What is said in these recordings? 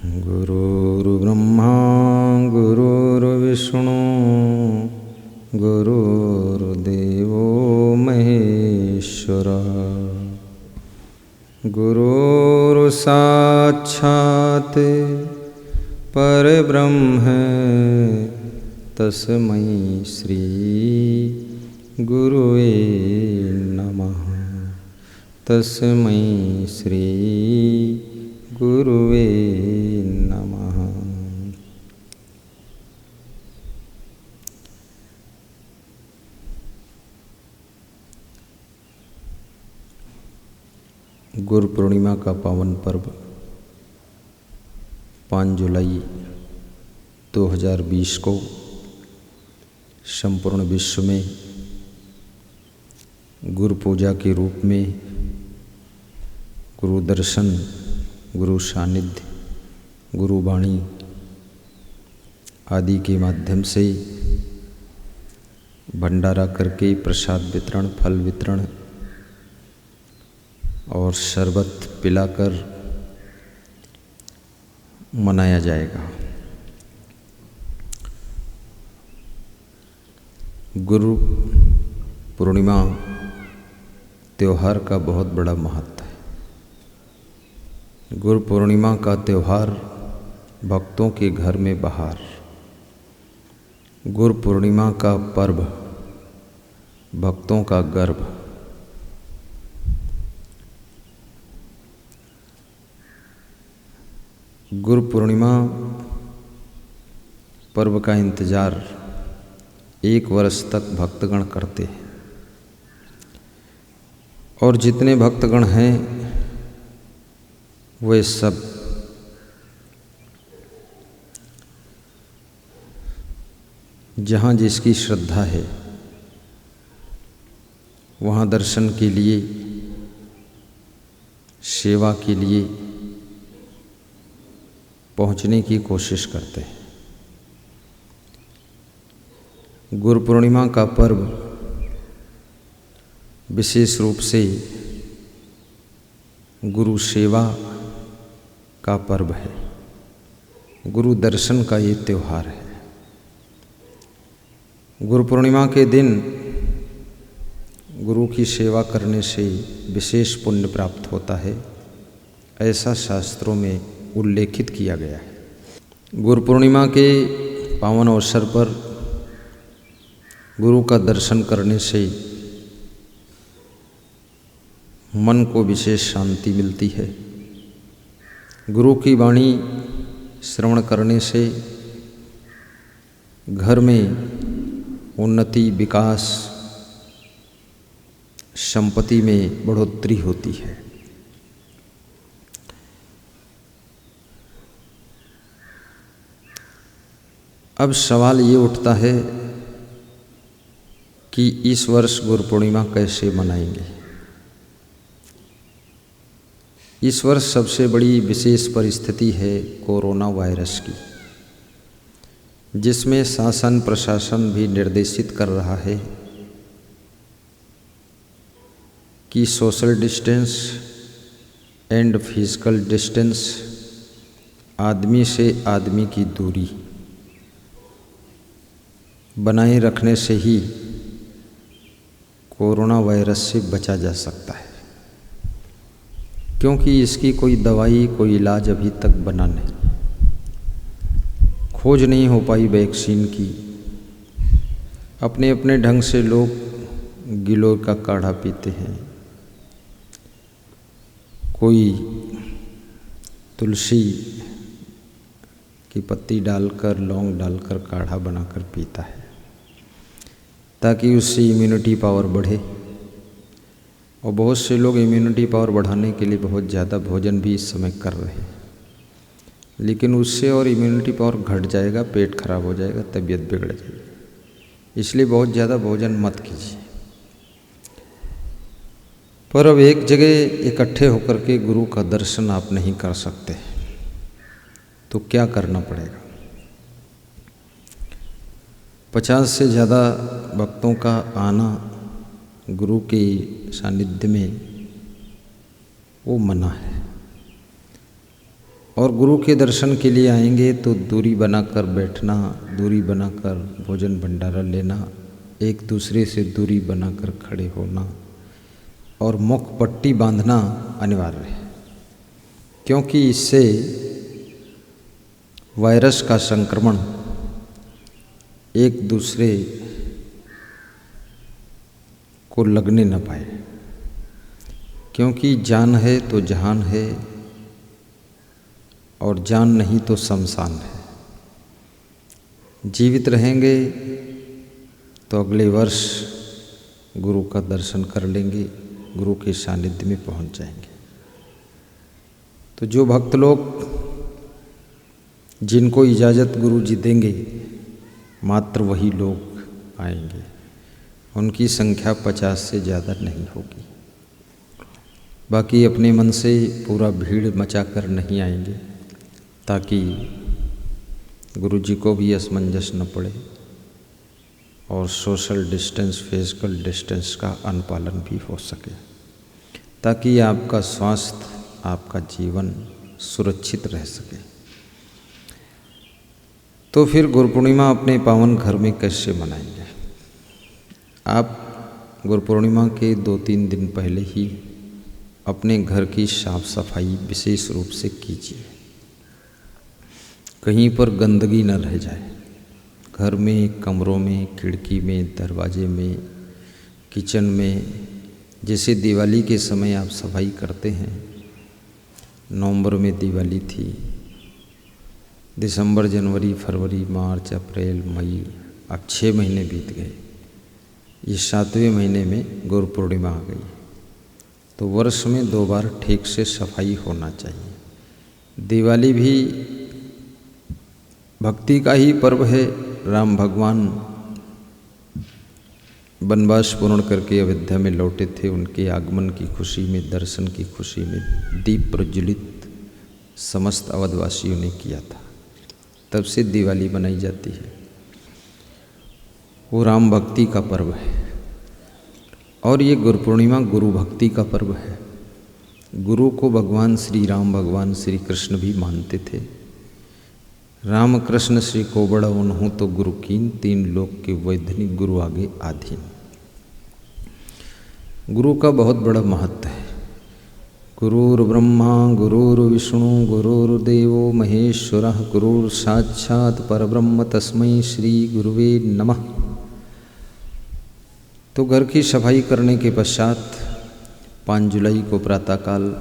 गुरुर्ब्रह्मा गुरुर्विष्णु गुरुर्देवो महेश्वरः गुरुर्साक्षात् परब्रह्म तस्मै श्री गुरुवे नमः। तस्मै श्री गुरुवे नमः। गुरु पूर्णिमा का पावन पर्व 5 जुलाई 2020 को संपूर्ण विश्व में गुरु पूजा के रूप में गुरु दर्शन, गुरु सानिध्य, गुरु वाणी आदि के माध्यम से भंडारा करके प्रसाद वितरण, फल वितरण और शरबत पिलाकर मनाया जाएगा। गुरु पूर्णिमा त्यौहार का बहुत बड़ा महत्व है। गुरु पूर्णिमा का त्यौहार भक्तों के घर में बहार। गुरु पूर्णिमा का पर्व भक्तों का गर्व। गुरु पूर्णिमा पर्व का इंतजार 1 वर्ष तक भक्तगण करते हैं और जितने भक्तगण हैं वे सब जहाँ जिसकी श्रद्धा है वहाँ दर्शन के लिए, सेवा के लिए पहुँचने की कोशिश करते हैं। गुरु पूर्णिमा का पर्व विशेष रूप से गुरु सेवा का पर्व है। गुरु दर्शन का ये त्यौहार है। गुरु पूर्णिमा के दिन गुरु की सेवा करने से विशेष पुण्य प्राप्त होता है, ऐसा शास्त्रों में उल्लेखित किया गया है। गुरु पूर्णिमा के पावन अवसर पर गुरु का दर्शन करने से मन को विशेष शांति मिलती है। गुरु की वाणी श्रवण करने से घर में उन्नति, विकास, संपत्ति में बढ़ोतरी होती है। अब सवाल ये उठता है कि इस वर्ष गुरु पूर्णिमा कैसे मनाएंगे। इस वर्ष सबसे बड़ी विशेष परिस्थिति है कोरोना वायरस की, जिसमें शासन प्रशासन भी निर्देशित कर रहा है कि social distance and physical distance, आदमी से आदमी की दूरी बनाए रखने से ही कोरोना वायरस से बचा जा सकता है, क्योंकि इसकी कोई दवाई, कोई इलाज अभी तक बना नहीं, खोज नहीं हो पाई वैक्सीन की। अपने अपने ढंग से लोग गिलोय का काढ़ा पीते हैं, कोई तुलसी की पत्ती डालकर, लौंग डालकर काढ़ा बनाकर पीता है ताकि उससे इम्यूनिटी पावर बढ़े। और बहुत से लोग इम्यूनिटी पावर बढ़ाने के लिए बहुत ज़्यादा भोजन भी इस समय कर रहे हैं, लेकिन उससे और इम्यूनिटी पावर घट जाएगा, पेट खराब हो जाएगा, तबीयत बिगड़ जाएगी। इसलिए बहुत ज़्यादा भोजन मत कीजिए। पर अब एक जगह इकट्ठे होकर के गुरु का दर्शन आप नहीं कर सकते, तो क्या करना पड़ेगा। 50 से ज़्यादा भक्तों का आना गुरु के सानिध्य में वो मना है। और गुरु के दर्शन के लिए आएंगे तो दूरी बनाकर बैठना, दूरी बनाकर भोजन भंडारा लेना, एक दूसरे से दूरी बनाकर खड़े होना और मुख पट्टी बांधना अनिवार्य है, क्योंकि इससे वायरस का संक्रमण एक दूसरे को लगने न पाए, क्योंकि जान है तो जहान है और जान नहीं तो शमशान है। जीवित रहेंगे तो अगले वर्ष गुरु का दर्शन कर लेंगे, गुरु के सानिध्य में पहुंच जाएंगे। तो जो भक्त लोग जिनको इजाज़त गुरु जी देंगे मात्र वही लोग आएंगे, उनकी संख्या 50 से ज़्यादा नहीं होगी। बाकी अपने मन से पूरा भीड़ मचा कर नहीं आएंगे, ताकि गुरु जी को भी असमंजस न पड़े और सोशल डिस्टेंस, फिजिकल डिस्टेंस का अनुपालन भी हो सके, ताकि आपका स्वास्थ्य, आपका जीवन सुरक्षित रह सके। तो फिर गुरु पूर्णिमा अपने पावन घर में कैसे मनाएंगे? आप गुरु पूर्णिमा के 2-3 दिन पहले ही अपने घर की साफ सफाई विशेष रूप से कीजिए, कहीं पर गंदगी न रह जाए। घर में, कमरों में, खिड़की में, दरवाजे में, किचन में, जैसे दिवाली के समय आप सफाई करते हैं। नवंबर में दिवाली थी, दिसंबर, जनवरी, फरवरी, मार्च, अप्रैल, मई, अब 6 महीने बीत गए। ये 7वें महीने में गुरु पूर्णिमा आ गई। तो वर्ष में 2 बार ठीक से सफाई होना चाहिए। दिवाली भी भक्ति का ही पर्व है। राम भगवान वनवास पूर्ण करके अयोध्या में लौटे थे। उनके आगमन की खुशी में, दर्शन की खुशी में दीप प्रज्वलित समस्त अवधवासियों ने किया था। तब से दिवाली मनाई जाती है। वो राम भक्ति का पर्व है। और ये गुरु पूर्णिमा गुरु भक्ति का पर्व है। गुरु को भगवान श्री राम, भगवान श्री कृष्ण भी मानते थे। राम कृष्ण श्री को बड़ा उन्हों तो गुरु कीन, 3 लोक के वैधनिक गुरु आगे आधीन। गुरु का बहुत बड़ा महत्व है। गुरुर्ब्रह्मा गुरुर्विष्णु गुरुर्देवो महेश्वरः गुरुर्साक्षात् परब्रह्म तस्मै श्री गुरुवे नमः। तो घर की सफाई करने के पश्चात 5 जुलाई को प्रातःकाल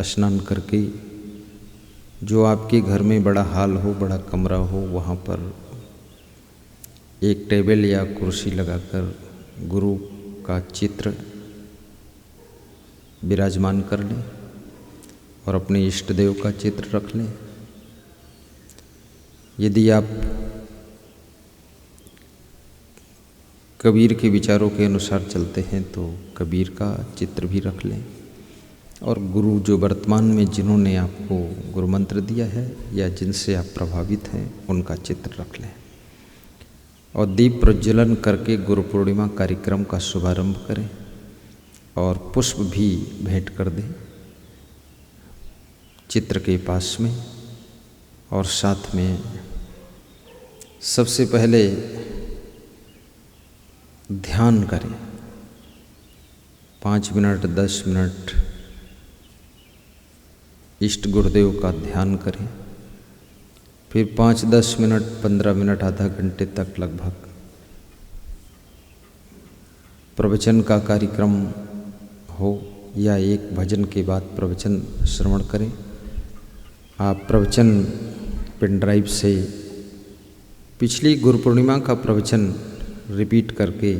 स्नान करके, जो आपके घर में बड़ा हॉल हो, बड़ा कमरा हो, वहाँ पर एक टेबल या कुर्सी लगाकर गुरु का चित्र विराजमान कर लें और अपने इष्ट देव का चित्र रख लें। यदि आप कबीर के विचारों के अनुसार चलते हैं तो कबीर का चित्र भी रख लें। और गुरु जो वर्तमान में जिन्होंने आपको गुरु मंत्र दिया है या जिनसे आप प्रभावित हैं, उनका चित्र रख लें। और दीप प्रज्वलन करके गुरु पूर्णिमा कार्यक्रम का शुभारंभ करें और पुष्प भी भेंट कर दें चित्र के पास में। और साथ में सबसे पहले ध्यान करें। 5 मिनट, 10 मिनट इष्ट गुरुदेव का ध्यान करें। फिर 5-10 मिनट, 15 मिनट, आधा घंटे तक लगभग प्रवचन का कार्यक्रम हो या एक भजन के बाद प्रवचन श्रवण करें। आप प्रवचन पेन ड्राइव से पिछली गुरु पूर्णिमा का प्रवचन रिपीट करके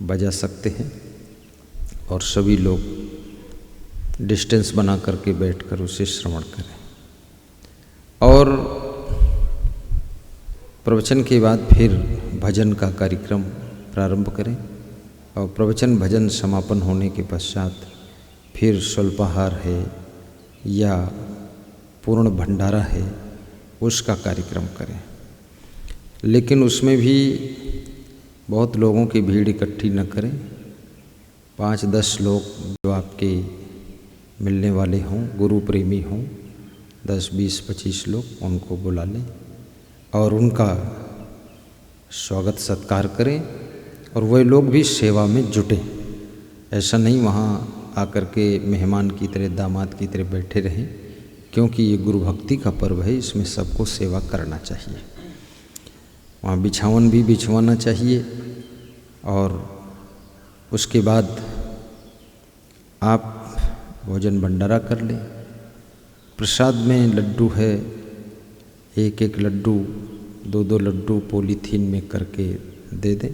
बजा सकते हैं और सभी लोग डिस्टेंस बना करके बैठकर उसे श्रवण करें। और प्रवचन के बाद फिर भजन का कार्यक्रम प्रारंभ करें और प्रवचन भजन समापन होने के पश्चात फिर स्वल्पाहार है या पूर्ण भंडारा है, उसका कार्यक्रम करें। लेकिन उसमें भी बहुत लोगों की भीड़ इकट्ठी न करें। 5-10 लोग जो आपके मिलने वाले हों, गुरु प्रेमी हों, 10, 20, 25 लोग उनको बुला लें और उनका स्वागत सत्कार करें और वह लोग भी सेवा में जुटें। ऐसा नहीं वहाँ आकर के मेहमान की तरह, दामाद की तरह बैठे रहें, क्योंकि ये गुरु भक्ति का पर्व है, इसमें सबको सेवा करना चाहिए। वहाँ बिछावन भी बिछवाना चाहिए और उसके बाद आप भोजन भंडारा कर लें। प्रसाद में लड्डू है, एक एक लड्डू, दो दो लड्डू पॉलीथीन में करके दे दें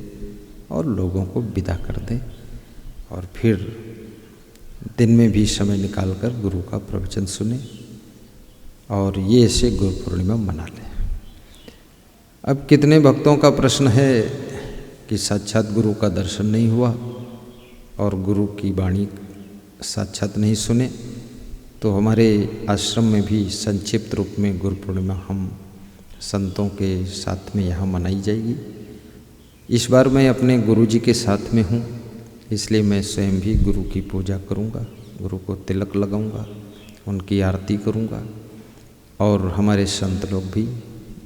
और लोगों को विदा कर दें और फिर दिन में भी समय निकालकर गुरु का प्रवचन सुने और ये ऐसे गुरु पूर्णिमा मना लें। अब कितने भक्तों का प्रश्न है कि साक्षात गुरु का दर्शन नहीं हुआ और गुरु की वाणी साक्षात नहीं सुने, तो हमारे आश्रम में भी संक्षिप्त रूप में गुरु पूर्णिमा हम संतों के साथ में यहाँ मनाई जाएगी। इस बार मैं अपने गुरु जी के साथ में हूँ, इसलिए मैं स्वयं भी गुरु की पूजा करूँगा, गुरु को तिलक लगाऊँगा, उनकी आरती करूँगा और हमारे संत लोग भी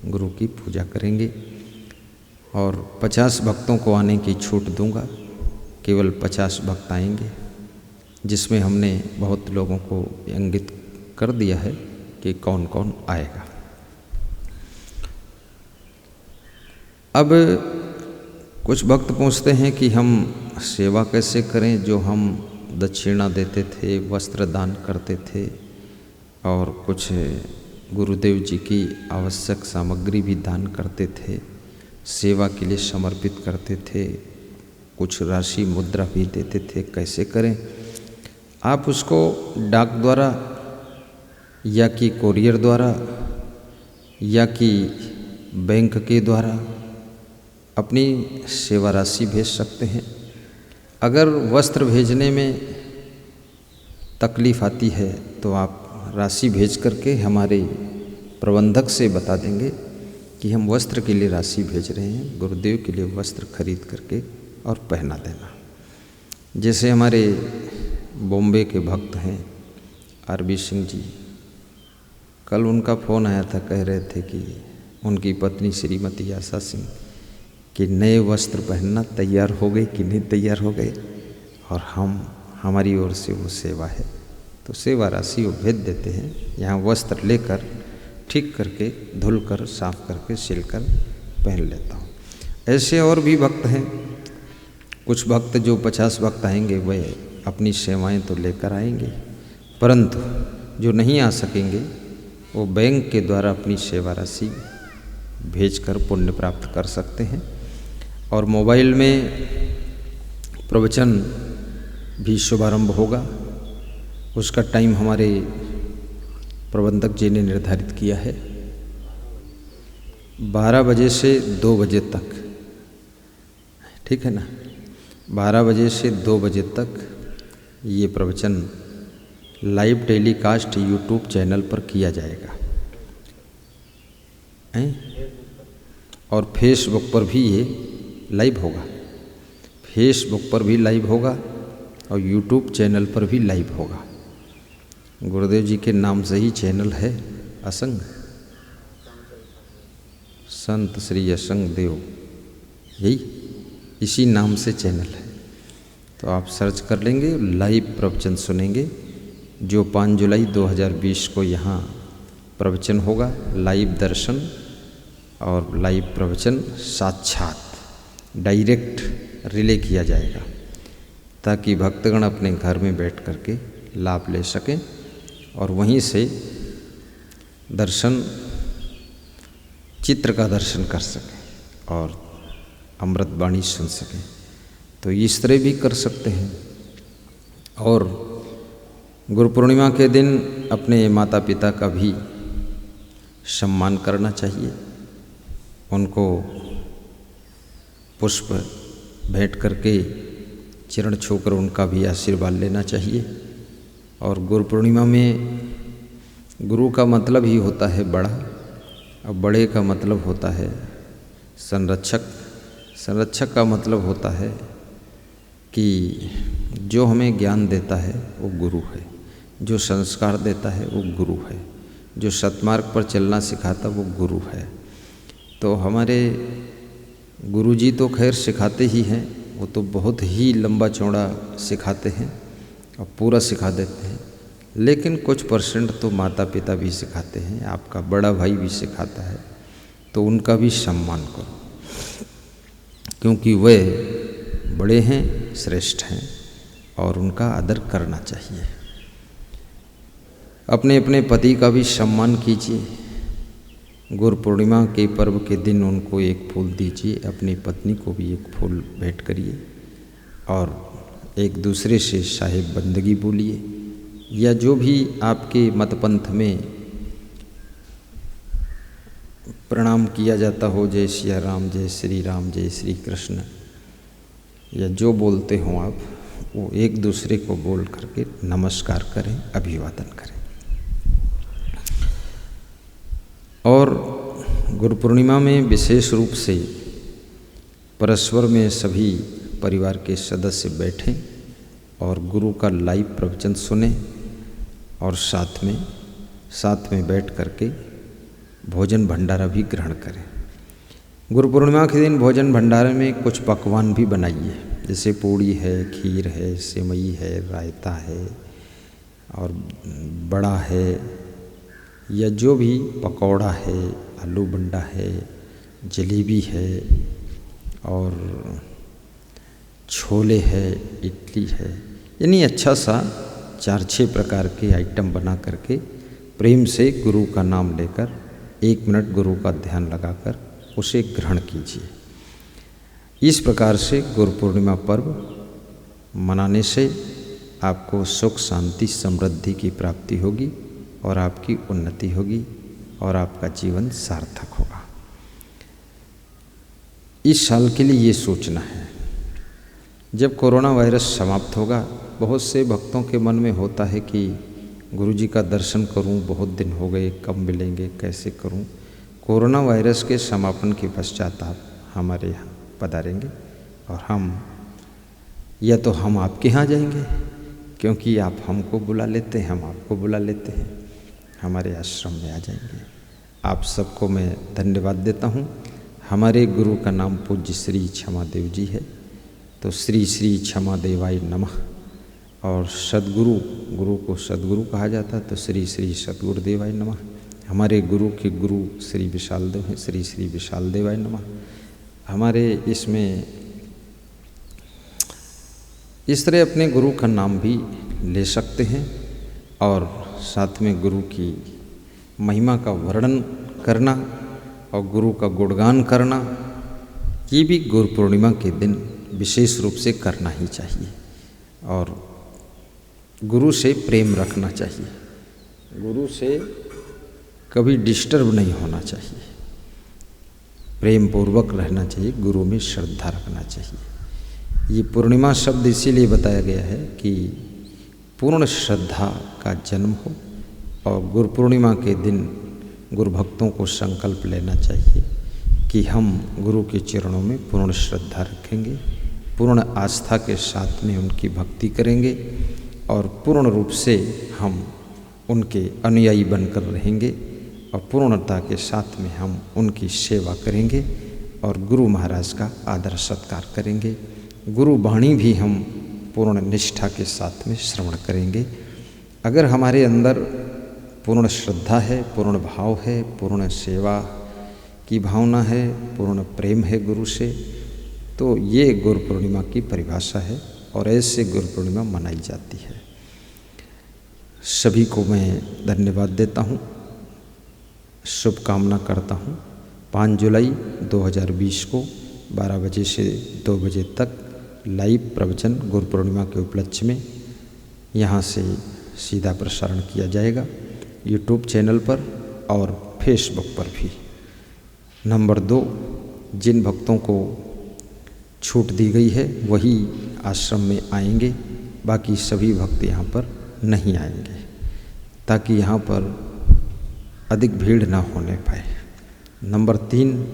गुरु की पूजा करेंगे और 50 भक्तों को आने की छूट दूँगा। केवल 50 भक्त आएंगे, जिसमें हमने बहुत लोगों को इंगित कर दिया है कि कौन कौन आएगा। अब कुछ भक्त पूछते हैं कि हम सेवा कैसे करें, जो हम दक्षिणा देते थे, वस्त्र दान करते थे और कुछ गुरुदेव जी की आवश्यक सामग्री भी दान करते थे, सेवा के लिए समर्पित करते थे, कुछ राशि मुद्रा भी देते थे, कैसे करें? आप उसको डाक द्वारा या कि कोरियर द्वारा या कि बैंक के द्वारा अपनी सेवा राशि भेज सकते हैं। अगर वस्त्र भेजने में तकलीफ़ आती है तो आप राशि भेज करके हमारे प्रबंधक से बता देंगे कि हम वस्त्र के लिए राशि भेज रहे हैं, गुरुदेव के लिए वस्त्र खरीद करके और पहना देना। जैसे हमारे बॉम्बे के भक्त हैं आरबी सिंह जी, कल उनका फ़ोन आया था, कह रहे थे कि उनकी पत्नी श्रीमती आशा सिंह कि नए वस्त्र पहनना तैयार हो गए कि नहीं तैयार हो गए, और हमारी ओर से वो सेवा है तो सेवा राशि वो भेज देते हैं। यहाँ वस्त्र लेकर ठीक करके धुलकर साफ करके सिलकर पहन लेता हूँ। ऐसे और भी भक्त हैं, कुछ भक्त जो 50 भक्त आएंगे वे अपनी सेवाएं तो लेकर आएंगे, परंतु जो नहीं आ सकेंगे वो बैंक के द्वारा अपनी सेवा राशि भेजकर पुण्य प्राप्त कर सकते हैं। और मोबाइल में प्रवचन भी शुभारंभ होगा, उसका टाइम हमारे प्रबंधक जी ने निर्धारित किया है 12 बजे से 2 बजे तक, ठीक है ना? 12 बजे से 2 बजे तक ये प्रवचन लाइव टेलीकास्ट यूट्यूब चैनल पर किया जाएगा और फेसबुक पर भी ये लाइव होगा, फेसबुक पर भी लाइव होगा और यूट्यूब चैनल पर भी लाइव होगा। गुरुदेव जी के नाम से ही चैनल है, असंग संत श्री असंग देव, यही इसी नाम से चैनल है। तो आप सर्च कर लेंगे, लाइव प्रवचन सुनेंगे। जो 5 जुलाई 2020 को यहाँ प्रवचन होगा, लाइव दर्शन और लाइव प्रवचन साक्षात डायरेक्ट रिले किया जाएगा, ताकि भक्तगण अपने घर में बैठ करके लाभ ले सकें और वहीं से दर्शन, चित्र का दर्शन कर सकें और अमृत वाणी सुन सकें। तो इस तरह भी कर सकते हैं। और गुरु पूर्णिमा के दिन अपने माता पिता का भी सम्मान करना चाहिए, उनको पुष्प भेंट करके चरण छूकर उनका भी आशीर्वाद लेना चाहिए। और गुरु पूर्णिमा में गुरु का मतलब ही होता है बड़ा, और बड़े का मतलब होता है संरक्षक। संरक्षक का मतलब होता है कि जो हमें ज्ञान देता है वो गुरु है, जो संस्कार देता है वो गुरु है, जो सतमार्ग पर चलना सिखाता वो गुरु है। तो हमारे गुरुजी तो खैर सिखाते ही हैं, वो तो बहुत ही लंबा चौड़ा सिखाते हैं और पूरा सिखा देते हैं, लेकिन कुछ परसेंट तो माता पिता भी सिखाते हैं, आपका बड़ा भाई भी सिखाता है, तो उनका भी सम्मान करो, क्योंकि वे बड़े हैं, श्रेष्ठ हैं और उनका आदर करना चाहिए। अपने अपने पति का भी सम्मान कीजिए। गुरु पूर्णिमा के पर्व के दिन उनको एक फूल दीजिए, अपनी पत्नी को भी एक फूल भेंट करिए और एक दूसरे से साहिब बंदगी बोलिए, या जो भी आपके मतपंथ में प्रणाम किया जाता हो, जय सिया राम, जय श्री राम, जय श्री कृष्ण, या जो बोलते हों आप, वो एक दूसरे को बोल करके नमस्कार करें, अभिवादन करें। और गुरु पूर्णिमा में विशेष रूप से परस्पर में सभी परिवार के सदस्य बैठें और गुरु का लाइव प्रवचन सुने और साथ में बैठ करके भोजन भंडारा भी ग्रहण करें। गुरु पूर्णिमा के दिन भोजन भंडारे में कुछ पकवान भी बनाइए, जैसे पूड़ी है, खीर है, सेवई है, रायता है और बड़ा है, या जो भी पकौड़ा है, आलू बंडा है, जलेबी है और छोले है, इडली है, यानी अच्छा सा 4-6 प्रकार के आइटम बना करके प्रेम से गुरु का नाम लेकर 1 मिनट गुरु का ध्यान लगाकर उसे ग्रहण कीजिए। इस प्रकार से गुरु पूर्णिमा पर्व मनाने से आपको सुख, शांति, समृद्धि की प्राप्ति होगी और आपकी उन्नति होगी और आपका जीवन सार्थक होगा। इस साल के लिए ये सोचना है, जब कोरोना वायरस समाप्त होगा, बहुत से भक्तों के मन में होता है कि गुरुजी का दर्शन करूं, बहुत दिन हो गए, कब मिलेंगे, कैसे करूं। कोरोना वायरस के समापन के पश्चात आप हमारे यहाँ पधारेंगे और हम आपके यहाँ जाएंगे, क्योंकि आप हमको बुला लेते हैं, हम आपको बुला लेते हैं, हमारे आश्रम में आ जाएंगे। आप सबको मैं धन्यवाद देता हूँ। हमारे गुरु का नाम पूज्य श्री क्षमादेव जी है, तो श्री श्री क्षमादेवाय नमः। और सद्गुरु, गुरु को सद्गुरु कहा जाता है, तो श्री श्री सद्गुरुदेवाय नमः। हमारे गुरु के गुरु श्री विशाल देव हैं, श्री श्री विशाल देवाय नमः। हमारे इसमें इस तरह अपने गुरु का नाम भी ले सकते हैं और साथ में गुरु की महिमा का वर्णन करना और गुरु का गुणगान करना, ये भी गुरु पूर्णिमा के दिन विशेष रूप से करना ही चाहिए। और गुरु से प्रेम रखना चाहिए, गुरु से कभी डिस्टर्ब नहीं होना चाहिए, प्रेम पूर्वक रहना चाहिए, गुरु में श्रद्धा रखना चाहिए। ये पूर्णिमा शब्द इसीलिए बताया गया है कि पूर्ण श्रद्धा का जन्म हो, और गुरु पूर्णिमा के दिन गुरु भक्तों को संकल्प लेना चाहिए कि हम गुरु के चरणों में पूर्ण श्रद्धा रखेंगे, पूर्ण आस्था के साथ में उनकी भक्ति करेंगे और पूर्ण रूप से हम उनके अनुयायी बनकर रहेंगे और पूर्णता के साथ में हम उनकी सेवा करेंगे और गुरु महाराज का आदर सत्कार करेंगे। गुरु वाणी भी हम पूर्ण निष्ठा के साथ में श्रवण करेंगे। अगर हमारे अंदर पूर्ण श्रद्धा है, पूर्ण भाव है, पूर्ण सेवा की भावना है, पूर्ण प्रेम है गुरु से, तो ये गुरु पूर्णिमा की परिभाषा है और ऐसे गुरु पूर्णिमा मनाई जाती है। सभी को मैं धन्यवाद देता हूँ, शुभकामना करता हूँ। 5 जुलाई 2020 को 12 बजे से 2 बजे तक लाइव प्रवचन गुरु पूर्णिमा के उपलक्ष्य में यहाँ से सीधा प्रसारण किया जाएगा, यूट्यूब चैनल पर और फेसबुक पर भी। नंबर 2, जिन भक्तों को छूट दी गई है वही आश्रम में आएंगे, बाकी सभी भक्त यहाँ पर नहीं आएंगे, ताकि यहाँ पर अधिक भीड़ ना होने पाए। नंबर 3,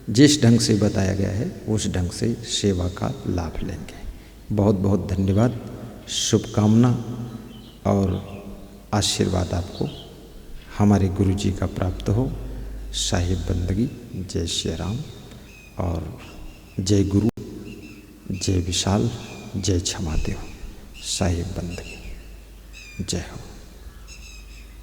जिस ढंग से बताया गया है उस ढंग से सेवा का लाभ लेंगे। बहुत बहुत धन्यवाद, शुभकामना और आशीर्वाद आपको हमारे गुरु जी का प्राप्त हो। साहिब बंदगी। जय श्री राम और जय गुरु, जय विशाल, जय क्षमा देव। साहिब बंदगी। जय हो।